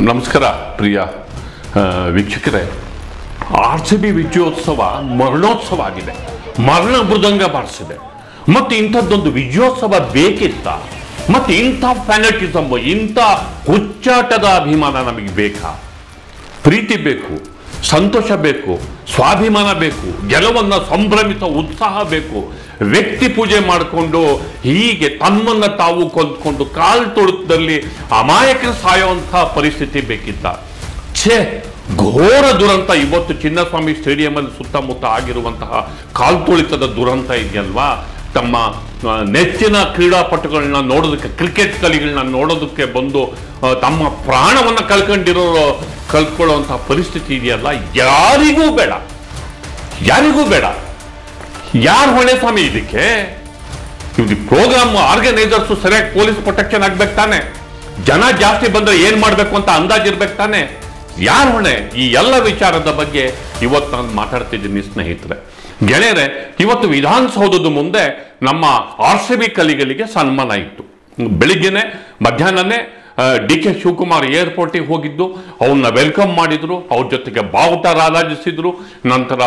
ನಮಸ್ಕಾರ ಪ್ರಿಯ ವೀಕ್ಷಕರೇ, RCB ವಿಜಯೋತ್ಸವ ಮರಣೋತ್ಸವ ಆಗಿದೆ. ಮರಣ ಮೃದಂಗ ಬಾರಿಸಿದೆ. ಮತ್ತು ಇಂಥದ್ದೊಂದು ವಿಜಯೋತ್ಸವ ಬೇಕಿತ್ತ? ಮತ್ತು ಇಂಥ ಫ್ಯಾನೆಟಿಸಮ್, ಇಂಥ ಹುಚ್ಚಾಟದ ಅಭಿಮಾನ ನಮಗೆ ಬೇಕಾ? ಪ್ರೀತಿ ಬೇಕು, ಸಂತೋಷ ಬೇಕು, ಸ್ವಾಭಿಮಾನ ಬೇಕು, ಗೆಲುವನ್ನು ಸಂಭ್ರಮಿತ ಉತ್ಸಾಹ ಬೇಕು. ವ್ಯಕ್ತಿ ಪೂಜೆ ಮಾಡಿಕೊಂಡು ಹೀಗೆ ತಮ್ಮನ್ನು ತಾವು ಕೊಂದ್ಕೊಂಡು ಕಾಲು ತೊಳೆತದಲ್ಲಿ ಅಮಾಯಕರು ಸಾಯುವಂತಹ ಪರಿಸ್ಥಿತಿ ಬೇಕಿತ್ತ? ಘೋರ ದುರಂತ ಇವತ್ತು ಚಿನ್ನಸ್ವಾಮಿ ಸ್ಟೇಡಿಯಂಲ್ಲಿ ಸುತ್ತಮುತ್ತ ಆಗಿರುವಂತಹ ಕಾಲ್ತುಳಿತದ ದುರಂತ ಇದೆಯಲ್ವಾ? ತಮ್ಮ ನೆಚ್ಚಿನ ಕ್ರೀಡಾಪಟುಗಳನ್ನ ನೋಡೋದಕ್ಕೆ, ಕ್ರಿಕೆಟ್ ಕಲಿಗಳನ್ನ ನೋಡೋದಕ್ಕೆ ಬಂದು ತಮ್ಮ ಪ್ರಾಣವನ್ನು ಕಳ್ಕೊಳ್ಳುವಂತಹ ಪರಿಸ್ಥಿತಿ ಇದೆಯಲ್ಲ, ಯಾರಿಗೂ ಬೇಡ, ಯಾರಿಗೂ ಬೇಡ. ಯಾರು ಹೊಣೆ ಸ್ವಾಮಿ ಇದಕ್ಕೆ? ಇದು ಪ್ರೋಗ್ರಾಮ್ ಆರ್ಗನೈಸರ್ಸು ಸರಿಯಾಗಿ ಪೊಲೀಸ್ ಪ್ರೊಟೆಕ್ಷನ್ ಆಗ್ಬೇಕು ತಾನೆ? ಜನ ಜಾಸ್ತಿ ಬಂದ್ರೆ ಏನ್ ಮಾಡ್ಬೇಕು ಅಂತ ಅಂದಾಜಿರ್ಬೇಕು ತಾನೆ? ಯಾರು ಹೊಣೆ? ಈ ಎಲ್ಲ ವಿಚಾರದ ಬಗ್ಗೆ ಇವತ್ತು ನಾನು ಮಾತಾಡ್ತಿದ್ದೀನಿ ಸ್ನೇಹಿತರೆ. ಗೆಳೆಯರೆ, ಇವತ್ತು ವಿಧಾನಸೌಧದ ಮುಂದೆ ನಮ್ಮ RCB ಕಲಿಗಳಿಗೆ ಸನ್ಮಾನ ಇತ್ತು. ಬೆಳಿಗ್ಗೆನೆ ಮಧ್ಯಾಹ್ನನೇ DK ಶಿವಕುಮಾರ್ ಏರ್ಪೋರ್ಟಿಗೆ ಹೋಗಿದ್ದು, ಅವನ್ನ ವೆಲ್ಕಮ್ ಮಾಡಿದ್ರು, ಅವ್ರ ಜೊತೆಗೆ ಬಾವುಟ ರಾರಾಜಿಸಿದ್ರು. ನಂತರ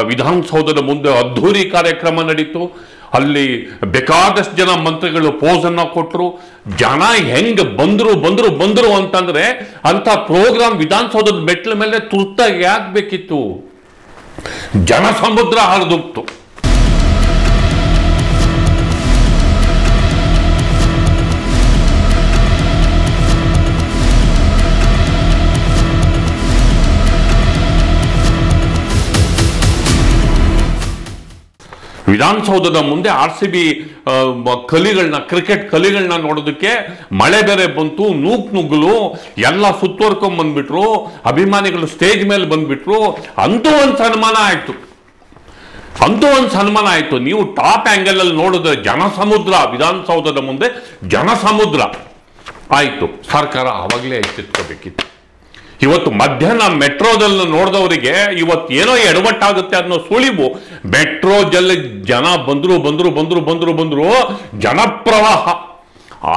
ವಿಧಾನಸೌಧದ ಮುಂದೆ ಅದ್ಧೂರಿ ಕಾರ್ಯಕ್ರಮ ನಡೀತು. ಅಲ್ಲಿ ಬೇಕಾದಷ್ಟು ಜನ ಮಂತ್ರಿಗಳು ಪೋಸನ್ನ ಕೊಟ್ಟರು. ಜನ ಹೆಂಗ್ ಬಂದ್ರು ಅಂತಂದ್ರೆ ಅಂತ ಪ್ರೋಗ್ರಾಮ್ ವಿಧಾನಸೌಧದ ಮೆಟ್ಲ ಮೇಲೆ ತುರ್ತಾಗಿ ಯಾಕೆ ಬೇಕಿತ್ತು? ಜನ ಸಮುದ್ರ ಹರಿದುತ್ತು. ವಿಧಾನಸೌಧದ ಮುಂದೆ RCB ಕಲಿಗಳನ್ನ, ಕ್ರಿಕೆಟ್ ಕಲಿಗಳನ್ನ ನೋಡೋದಕ್ಕೆ ಮಳೆ ಬೇರೆ ಬಂತು, ನುಗ್ಗಲು ಎಲ್ಲ ಸುತ್ತುವರ್ಕೊಂಡ್ ಬಂದ್ಬಿಟ್ರು. ಅಭಿಮಾನಿಗಳು ಸ್ಟೇಜ್ ಮೇಲೆ ಬಂದ್ಬಿಟ್ರು. ಅಂತೂ ಒಂದು ಸನ್ಮಾನ ಆಯ್ತು. ನೀವು ಟಾಪ್ ಆಂಗಲ್ ಅಲ್ಲಿ ನೋಡಿದ್ರೆ ಜನಸಮುದ್ರ, ವಿಧಾನಸೌಧದ ಮುಂದೆ ಜನಸಮುದ್ರ ಆಯ್ತು. ಸರ್ಕಾರ ಆವಾಗಲೇ ಎಚ್ಚೆತ್ಕೋಬೇಕಿತ್ತು. ಇವತ್ತು ಮಧ್ಯಾಹ್ನ ಮೆಟ್ರೋದಲ್ಲಿ ನೋಡಿದವರಿಗೆ ಇವತ್ತು ಏನೋ ಎಡವಟ್ಟಾಗುತ್ತೆ ಅನ್ನೋ ಸುಳಿವು. ಮೆಟ್ರೋದಲ್ಲಿ ಜನ ಬಂದ್ರು ಜನಪ್ರವಾಹ.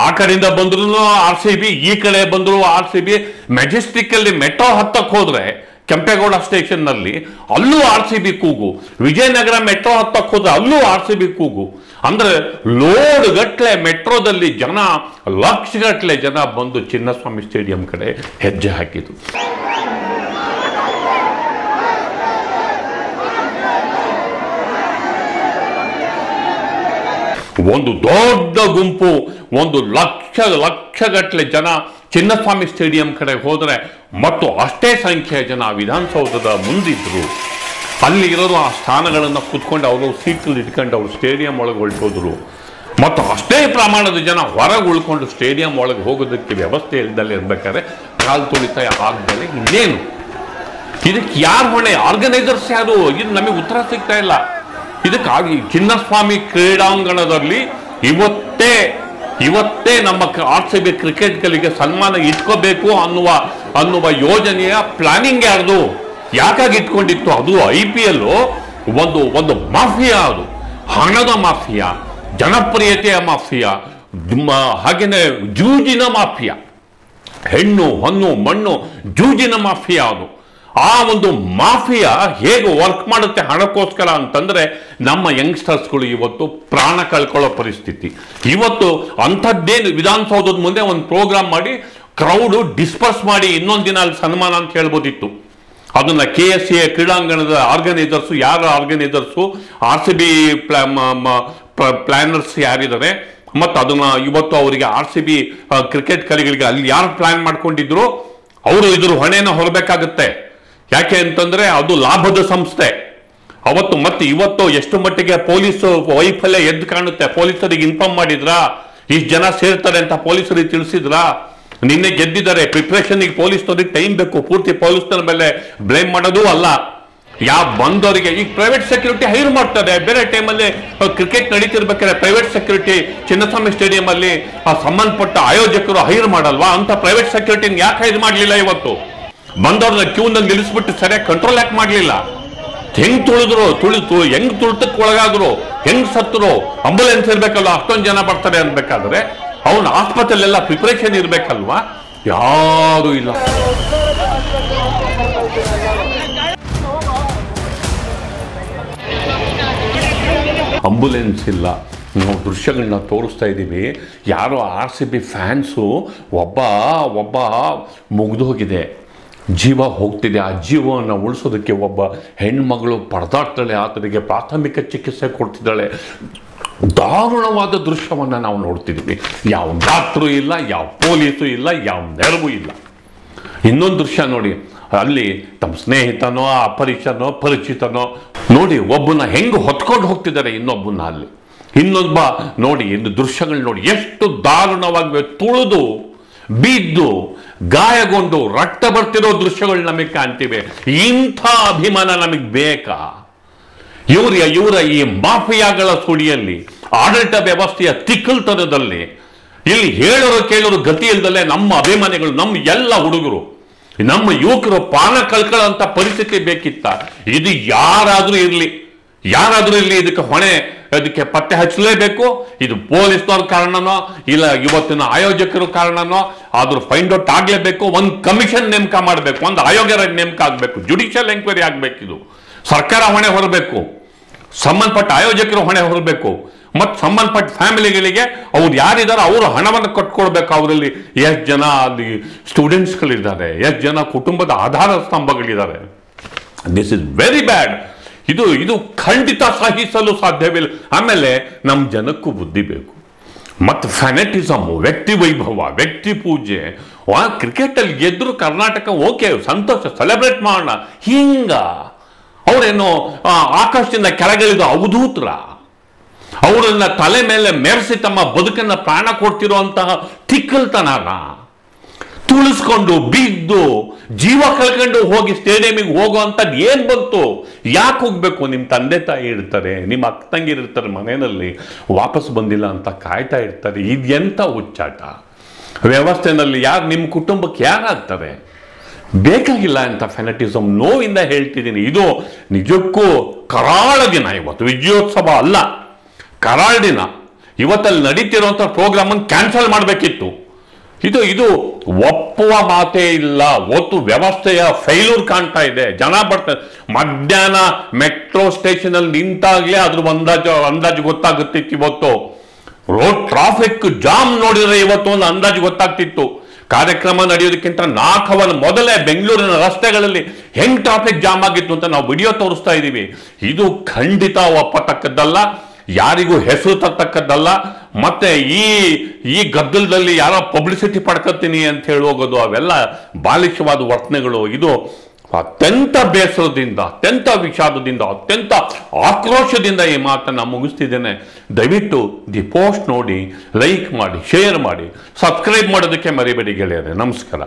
ಆ ಕಡೆಯಿಂದ ಬಂದ್ರು RCB, ಈ ಕಡೆ ಬಂದ್ರು RCB. ಮೆಜೆಸ್ಟಿಕ್ ಅಲ್ಲಿ ಮೆಟ್ರೋ ಹತ್ತಕ್ಕೆ ಹೋದ್ರೆ ಕೆಂಪೇಗೌಡ ಸ್ಟೇಷನ್ ನಲ್ಲಿ ಅಲ್ಲೂ RCB ಕೂಗು. ವಿಜಯನಗರ ಮೆಟ್ರೋ ಹತ್ತಕ್ಕೆ ಹೋದ್ರೆ ಅಲ್ಲೂ RCB ಕೂಗು. ಅಂದ್ರೆ ಲೋಡ್ ಗಟ್ಲೆ ಮೆಟ್ರೋದಲ್ಲಿ ಜನ, ಲಕ್ಷಗಟ್ಲೆ ಜನ ಬಂದು ಚಿನ್ನಸ್ವಾಮಿ ಸ್ಟೇಡಿಯಂ ಕಡೆ ಹೆಜ್ಜೆ ಹಾಕಿದ್ರು. ಒಂದು ದೊಡ್ಡ ಗುಂಪು, ಒಂದು ಲಕ್ಷಗಟ್ಟಲೆ ಜನ ಚಿನ್ನಸ್ವಾಮಿ ಸ್ಟೇಡಿಯಂ ಕಡೆ ಹೋದರೆ ಮತ್ತು ಅಷ್ಟೇ ಸಂಖ್ಯೆಯ ಜನ ವಿಧಾನಸೌಧದ ಮುಂದಿದ್ರು. ಅಲ್ಲಿ ಇರೋರು ಆ ಸ್ಥಾನಗಳನ್ನು ಕೂತ್ಕೊಂಡು ಅವರು ಸೀಟಲ್ಲಿ ಇಟ್ಕೊಂಡು ಅವರು ಸ್ಟೇಡಿಯಂ ಒಳಗೆ ಹೊರಟೋದ್ರು. ಮತ್ತು ಅಷ್ಟೇ ಪ್ರಮಾಣದ ಜನ ಹೊರಗೆ ಉಳ್ಕೊಂಡು ಸ್ಟೇಡಿಯಂ ಒಳಗೆ ಹೋಗೋದಕ್ಕೆ ವ್ಯವಸ್ಥೆ ಇಲ್ದಲ್ಲೇ ಇರ್ಬೇಕಾದ್ರೆ ಕಾಲು ತುಳಿತ ಆಗ್ದಲೆ ಇನ್ನೇನು? ಇದಕ್ಕೆ ಯಾರು ಹೊಣೆ? ಆರ್ಗನೈಸರ್ಸ್ ಯಾರು? ಇದು ನಮಗೆ ಉತ್ತರ ಸಿಗ್ತಾ ಇಲ್ಲ. ಇದಕ್ಕಾಗಿ ಚಿನ್ನಸ್ವಾಮಿ ಕ್ರೀಡಾಂಗಣದಲ್ಲಿ ಇವತ್ತೇ ನಮ್ಮ RCB ಕ್ರಿಕೆಟ್ಗಳಿಗೆ ಸನ್ಮಾನ ಇಟ್ಕೋಬೇಕು ಅನ್ನುವ ಯೋಜನೆಯ ಪ್ಲಾನಿಂಗ್ ಯಾರ್ದು? ಯಾಕಾಗಿ ಇಟ್ಕೊಂಡಿತ್ತು? ಅದು IPL ಒಂದು ಮಾಫಿಯಾ, ಅದು ಹಣದ ಮಾಫಿಯಾ, ಜನಪ್ರಿಯತೆಯ ಮಾಫಿಯಾ, ಹಾಗೇನೆ ಜೂಜಿನ ಮಾಫಿಯಾ, ಹೆಣ್ಣು ಹೊನ್ನು ಮಣ್ಣು ಜೂಜಿನ ಮಾಫಿಯಾ. ಅದು ಆ ಒಂದು ಮಾಫಿಯಾ ಹೇಗೆ ವರ್ಕ್ ಮಾಡುತ್ತೆ ಹಣಕ್ಕೋಸ್ಕರ ಅಂತಂದ್ರೆ ನಮ್ಮ ಯಂಗ್ಸ್ಟರ್ಸ್ಗಳು ಇವತ್ತು ಪ್ರಾಣ ಕಳ್ಕೊಳ್ಳೋ ಪರಿಸ್ಥಿತಿ. ಇವತ್ತು ಅಂಥದ್ದೇನು ವಿಧಾನಸೌಧದ ಮುಂದೆ ಒಂದು ಪ್ರೋಗ್ರಾಮ್ ಮಾಡಿ ಕ್ರೌಡು ಡಿಸ್ಪರ್ಸ್ ಮಾಡಿ ಇನ್ನೊಂದು ದಿನ ಅಲ್ಲಿ ಸನ್ಮಾನ ಅಂತ ಹೇಳ್ಬೋದಿತ್ತು. ಅದನ್ನ KSCA ಕ್ರೀಡಾಂಗಣದ ಆರ್ಗನೈಸರ್ಸು, ಯಾರ ಆರ್ಗನೈಸರ್ಸು, RCB ಪ್ಲಾನರ್ಸ್ ಯಾರಿದ್ದಾರೆ, ಮತ್ತು ಅದನ್ನ ಇವತ್ತು ಅವರಿಗೆ RCB ಕ್ರಿಕೆಟ್ ಕಲಿಗಳಿಗೆ ಅಲ್ಲಿ ಯಾರು ಪ್ಲಾನ್ ಮಾಡ್ಕೊಂಡಿದ್ರು ಅವರು ಇದ್ರ ಹೊಣೆನ ಹೊರಬೇಕಾಗುತ್ತೆ. ಯಾಕೆ ಅಂತಂದ್ರೆ ಅದು ಲಾಭದ ಸಂಸ್ಥೆ. ಅವತ್ತು ಮತ್ತೆ ಇವತ್ತು ಎಷ್ಟು ಮಟ್ಟಿಗೆ ಪೊಲೀಸ್ ವೈಫಲ್ಯ ಎದ್ದು ಕಾಣುತ್ತೆ. ಪೊಲೀಸರಿಗೆ ಇನ್ಫಾರ್ಮ್ ಮಾಡಿದ್ರಾ ಇಷ್ಟು ಜನ ಸೇರ್ತಾರೆ ಅಂತ? ಪೊಲೀಸರಿಗೆ ತಿಳಿಸಿದ್ರಾ? ನಿನ್ನೆ ಗೆದ್ದಿದ್ದಾರೆ, ಪ್ರಿಪ್ರೇಷನ್ಗೆ ಪೊಲೀಸ್ನವ್ರಿಗೆ ಟೈಮ್ ಬೇಕು. ಪೂರ್ತಿ ಪೊಲೀಸ್ನ ಮೇಲೆ ಬ್ಲೇಮ್ ಮಾಡೋದು ಅಲ್ಲ. ಬಂದವರಿಗೆ ಈಗ ಪ್ರೈವೇಟ್ ಸೆಕ್ಯೂರಿಟಿ ಹೈರ್ ಮಾಡ್ತಾರೆ. ಬೇರೆ ಟೈಮಲ್ಲಿ ಕ್ರಿಕೆಟ್ ನಡೀತಿರ್ಬೇಕಾದ್ರೆ ಪ್ರೈವೇಟ್ ಸೆಕ್ಯೂರಿಟಿ ಚಿನ್ನಸ್ವಾಮಿ ಸ್ಟೇಡಿಯಂ ಅಲ್ಲಿ ಸಂಬಂಧಪಟ್ಟ ಆಯೋಜಕರು ಹೈರ್ ಮಾಡಲ್ವಾ? ಅಂತ ಪ್ರೈವೇಟ್ ಸೆಕ್ಯೂರಿಟಿನ ಯಾಕೆ ಹೈರ್ ಮಾಡಲಿಲ್ಲ? ಇವತ್ತು ಬಂದವ್ರನ್ನ ಕ್ಯೂನಲ್ಲಿ ನಿಲ್ಲಿಸ್ಬಿಟ್ಟು ಸರಿಯಾಗಿ ಕಂಟ್ರೋಲ್ ಯಾಕೆ ಮಾಡಲಿಲ್ಲ? ಹೆಂಗ್ ಹೆಂಗ್ ತುಳಿತಕ್ಕೆ ಒಳಗಾದ್ರು, ಹೆಂಗ್ ಸತ್ತರು? ಆಂಬುಲೆನ್ಸ್ ಇರ್ಬೇಕಲ್ವ? ಅಷ್ಟೊಂದು ಜನ ಬರ್ತಾರೆ ಅನ್ಬೇಕಾದ್ರೆ ಅವನ ಆಸ್ಪತ್ರೆಯಲ್ಲೆಲ್ಲ ಪ್ರಿಪರೇಷನ್ ಇರ್ಬೇಕಲ್ವಾ? ಯಾರೂ ಇಲ್ಲ. ಆಂಬುಲೆನ್ಸ್ ಇಲ್ಲ. ನಾವು ದೃಶ್ಯಗಳನ್ನ ತೋರಿಸ್ತಾ ಇದ್ದೀವಿ. ಯಾರೋ RCB ಫ್ಯಾನ್ಸು ಒಬ್ಬ ಮುಗಿದೋಗಿದೆ, ಜೀವ ಹೋಗ್ತಿದೆ. ಆ ಜೀವವನ್ನು ಉಳಿಸೋದಕ್ಕೆ ಒಬ್ಬ ಹೆಣ್ಮಗಳು ಪರದಾಡ್ತಾಳೆ, ಆತನಿಗೆ ಪ್ರಾಥಮಿಕ ಚಿಕಿತ್ಸೆ ಕೊಡ್ತಿದ್ದಾಳೆ. ದಾರುಣವಾದ ದೃಶ್ಯವನ್ನು ನಾವು ನೋಡ್ತಿದ್ದೀವಿ. ಯಾವ ಡಾಕ್ಟ್ರು ಇಲ್ಲ, ಯಾವ ಪೊಲೀಸು ಇಲ್ಲ, ಯಾವ ನೆರವು ಇಲ್ಲ. ಇನ್ನೊಂದು ದೃಶ್ಯ ನೋಡಿ, ಅಲ್ಲಿ ತಮ್ಮ ಸ್ನೇಹಿತನೋ ಪರಿಚಿತನೋ ನೋಡಿ ಒಬ್ಬನ ಹೆಂಗೆ ಹೊತ್ಕೊಂಡು ಹೋಗ್ತಿದ್ದಾರೆ ಇನ್ನೊಬ್ಬನ. ಅಲ್ಲಿ ಇನ್ನೊಬ್ಬ ನೋಡಿ, ಇನ್ನು ದೃಶ್ಯಗಳು ನೋಡಿ ಎಷ್ಟು ದಾರುಣವಾಗಿ ತುಳಿದು ಬಿದ್ದು ಗಾಯಗೊಂಡು ರಕ್ತ ಬರ್ತಿರೋ ದೃಶ್ಯಗಳು ನಮಗೆ ಕಾಣ್ತಿವೆ. ಇಂಥ ಅಭಿಮಾನ ನಮಗೆ ಬೇಕಾ? ಇವರ ಈ ಮಾಫಿಯಾಗಳ ಸುಡಿಯಲ್ಲಿ, ಆಡಳಿತ ವ್ಯವಸ್ಥೆಯ ತಿಕ್ಕಲ್ತನದಲ್ಲಿ, ಇಲ್ಲಿ ಹೇಳೋರು ಕೇಳೋರು ಗತಿ ಇಲ್ದಲ್ಲೇ ನಮ್ಮ ಅಭಿಮಾನಿಗಳು, ನಮ್ಮ ಎಲ್ಲ ಹುಡುಗರು, ನಮ್ಮ ಯುವಕರು ಪಾನ ಕಳ್ಕೊಳ್ಳೋಂಥ ಪರಿಸ್ಥಿತಿ ಬೇಕಿತ್ತ? ಇದು ಯಾರಾದರೂ ಇರಲಿ, ಇದಕ್ಕೆ ಪತ್ತೆ ಹಚ್ಚಲೇಬೇಕು. ಇದು ಪೊಲೀಸ್ನವ್ರ ಕಾರಣನೋ ಇಲ್ಲ ಇವತ್ತಿನ ಆಯೋಜಕರ ಕಾರಣನೋ ಆದ್ರೂ ಫೈಂಡ್ ಔಟ್ ಆಗಲೇಬೇಕು. ಒಂದು ಕಮಿಷನ್ ನೇಮಕ ಮಾಡಬೇಕು, ಒಂದು ಆಯೋಗರ ನೇಮಕ ಆಗಬೇಕು, ಜುಡಿಷಿಯಲ್ ಎಂಕ್ವೈರಿ ಆಗಬೇಕು. ಇದು ಸರ್ಕಾರ ಹೊಣೆ ಹೊರಬೇಕು, ಸಂಬಂಧಪಟ್ಟ ಆಯೋಜಕರು ಹೊಣೆ ಹೊರಬೇಕು, ಮತ್ತು ಸಂಬಂಧಪಟ್ಟ ಫ್ಯಾಮಿಲಿಗಳಿಗೆ ಅವ್ರು ಯಾರಿದ್ದಾರೆ ಅವರು ಹಣವನ್ನು ಕಟ್ಕೊಳ್ಬೇಕು. ಅವರಲ್ಲಿ ಎಷ್ಟು ಜನ ಅಲ್ಲಿ ಸ್ಟೂಡೆಂಟ್ಸ್ಗಳಿದ್ದಾರೆ, ಎಷ್ಟು ಜನ ಕುಟುಂಬದ ಆಧಾರ ಸ್ತಂಭಗಳಿದ್ದಾರೆ. This is very bad. ಇದು ಖಂಡಿತ ಸಹಿಸಲು ಸಾಧ್ಯವಿಲ್ಲ. ಆಮೇಲೆ ನಮ್ಮ ಜನಕ್ಕೂ ಬುದ್ಧಿ ಬೇಕು. ಮತ್ತು ಫ್ಯಾನೆಟಿಸಮು, ವ್ಯಕ್ತಿ ವೈಭವ, ವ್ಯಕ್ತಿ ಪೂಜೆ. ಕ್ರಿಕೆಟಲ್ಲಿ ಗೆದ್ರು ಕರ್ನಾಟಕ, ಓಕೆ ಸಂತೋಷ, ಸೆಲೆಬ್ರೇಟ್ ಮಾಡೋಣ. ಅವರೇನು ಆಕಾಶದಿಂದ ಕೆಳಗಿಳಿದ ಅವಧೂತರ, ಅವರನ್ನ ತಲೆ ಮೇಲೆ ಮೆರೆಸಿ ತಮ್ಮ ಬದುಕನ್ನ ಪ್ರಾಣ ಕೊಡ್ತಿರುವಂತಹ ತಿಕ್ಕಲ್ತನ ತುಳಿಸ್ಕೊಂಡು ಬಿದ್ದು ಜೀವ ಕಳ್ಕೊಂಡು ಹೋಗಿ ಸ್ಟೇಡಿಯಮಿಗೆ ಹೋಗುವಂಥದ್ದು ಏನು ಬಂತು? ಯಾಕೆ ಹೋಗ್ಬೇಕು? ನಿಮ್ಮ ತಂದೆ ತಾಯಿ ಇರ್ತಾರೆ, ನಿಮ್ಮ ಅಕ್ಕ ತಂಗಿರು ಇರ್ತಾರೆ ಮನೆಯಲ್ಲಿ, ವಾಪಸ್ ಬಂದಿಲ್ಲ ಅಂತ ಕಾಯ್ತಾ ಇರ್ತಾರೆ. ಇದೆಂಥ ಹುಚ್ಚಾಟ ವ್ಯವಸ್ಥೆನಲ್ಲಿ. ಯಾರು ನಿಮ್ಮ ಕುಟುಂಬಕ್ಕೆ ಯಾರಾಗ್ತಾರೆ? ಬೇಕಾಗಿಲ್ಲ ಅಂತ ಫೆನಟಿಸಮ್. ನೋವಿಂದ ಹೇಳ್ತಿದ್ದೀನಿ. ಇದು ನಿಜಕ್ಕೂ ಕರಾಳ ದಿನ. ಇವತ್ತು ವಿಜಯೋತ್ಸವ ಅಲ್ಲ, ಕರಾಳ ದಿನ. ಇವತ್ತಲ್ಲಿ ನಡೀತಿರುವಂಥ ಪ್ರೋಗ್ರಾಮನ್ನು ಕ್ಯಾನ್ಸಲ್ ಮಾಡಬೇಕಿತ್ತು. ಇದು ಒಪ್ಪುವ ಮಾತೇ ಇಲ್ಲ. ಒತ್ತು ವ್ಯವಸ್ಥೆಯ ಫೈಲೂರ್ ಕಾಣ್ತಾ ಇದೆ. ಜನ ಬರ್ತಾರೆ. ಮಧ್ಯಾಹ್ನ ಮೆಟ್ರೋ ಸ್ಟೇಷನ್ ಅಲ್ಲಿ ನಿಂತಾಗ್ಲೇ ಅದ್ರ ಅಂದಾಜು ಗೊತ್ತಾಗುತ್ತಿತ್ತು. ಇವತ್ತು ರೋಡ್ ಟ್ರಾಫಿಕ್ ಜಾಮ್ ನೋಡಿದ್ರೆ ಇವತ್ತು ಒಂದು ಅಂದಾಜು ಗೊತ್ತಾಗ್ತಿತ್ತು. ಕಾರ್ಯಕ್ರಮ ನಡೆಯೋದಕ್ಕಿಂತ 4 ಅವರ್ ಮೊದಲೇ ಬೆಂಗಳೂರಿನ ರಸ್ತೆಗಳಲ್ಲಿ ಹೆಂಗ್ ಟ್ರಾಫಿಕ್ ಜಾಮ್ ಆಗಿತ್ತು ಅಂತ ನಾವು ವಿಡಿಯೋ ತೋರಿಸ್ತಾ ಇದ್ದೀವಿ. ಇದು ಖಂಡಿತ ಒಪ್ಪತಕ್ಕದ್ದಲ್ಲ, ಯಾರಿಗೂ ಹೆಸರು ತರ್ತಕ್ಕದ್ದಲ್ಲ. ಮತ್ತೆ ಈ ಗದ್ದಲದಲ್ಲಿ ಯಾರೋ ಪಬ್ಲಿಸಿಟಿ ಪಡ್ಕೊತೀನಿ ಅಂತ ಹೇಳಿ ಹೋಗೋದು, ಅವೆಲ್ಲ ಬಾಲಿಶವಾದ ವರ್ತನೆಗಳು. ಇದು ಅತ್ಯಂತ ಬೇಸರದಿಂದ, ಅತ್ಯಂತ ವಿಷಾದದಿಂದ, ಅತ್ಯಂತ ಆಕ್ರೋಶದಿಂದ ಈ ಮಾತನ್ನು ಮುಗಿಸ್ತಿದ್ದೇನೆ. ದಯವಿಟ್ಟು ದಿ ಪೋಸ್ಟ್ ನೋಡಿ, ಲೈಕ್ ಮಾಡಿ, ಶೇರ್ ಮಾಡಿ, ಸಬ್ಸ್ಕ್ರೈಬ್ ಮಾಡೋದಕ್ಕೆ ಮರಿಬೇಡಿ ಗೆಳೆಯರೆ. ನಮಸ್ಕಾರ.